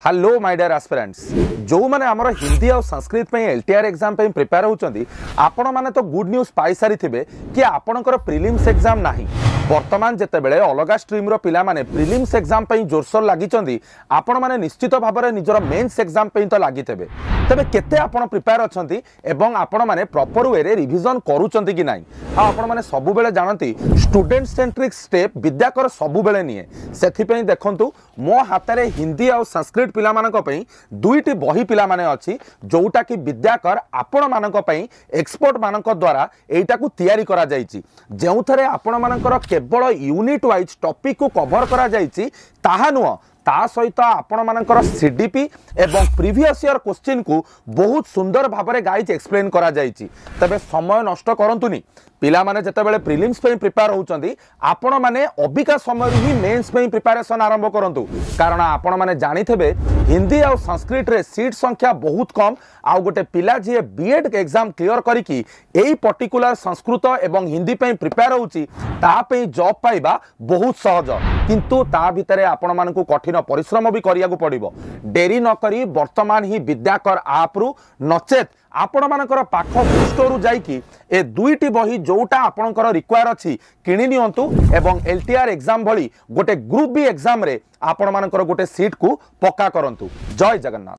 Hello my dear aspirants जो मैंने आमर हिंदी और संस्कृत एलटीआर एग्जाम प्रिपेयर होती आपण मैंने तो गुड न्यूज पाई सारी थे कि आपणकर प्रिलिम्स एग्जाम नाही वर्तमान जितेबाला अलग स्ट्रीम पिला माने प्रिलिम्स एग्जाम जोरसोर लगी आपण मैंने निश्चित भाव में निजर मेन्स एग्जाम तो लगी थे तेरे केते आपण प्रिपेयर अच्छी एवं आपण मैंने प्रॉपर वे रे रिविजन करूछंती कि नाही आपण मैंने सब बेले जानती स्टूडेंट सेंट्रिक स्टेप विद्याकर सब बेले निए सेथिपई देखंतु मो हाथ में हिंदी और संस्कृत पिला मानक पई दुईटी बही पिला माने अछि जोटा कि विद्याकर आपण मानक पई एक्सपर्ट मानक द्वारा एटा को तैयारी करा जायछि जेउथरे आपण मानकर केवल यूनिट वाइज टॉपिक को कवर करा जायछि ताहा नुह ता सहित आपण मानकर सीडीपी एवं प्रीवियस ईयर क्वेश्चन को बहुत सुंदर भाव में गाइज एक्सप्लेन करा जायछि तबे समय नष्ट करंतुनी पिला माने जेतेबेले प्रिलिम्स पे प्रिपेयर होउचंदी आपण माने अबिका समय ही मेंस पे प्रिपरेशन आरंभ करंतु कारण आपण माने जानिथेबे हिंदी और संस्कृत रे सीट संख्या बहुत कम आउ गोटे पिला जी बीएड एग्जाम क्लियर करिकी एई पर्टिकुलर संस्कृत एवं हिंदी पे प्रिपेयर होउची ता पे जॉब पाइबा बहुत सहज किंतु ता भितरे आपण मानकु कठिन परिश्रम भी करिया को पड़िबो डेरी न करी वर्तमान ही विद्याकर आप रु नचेत आपण मानकर पाख बुक स्टोर जाइकी ए दुईटी बही जोटा आपणकर रिक्वायर अछि किनि नियंतु एवं एलटीआर एग्जाम भली गोटे ग्रुप बी एग्जाम रे आपण मानकर गोटे सीट को पक्का करंतु। जय जगन्नाथ।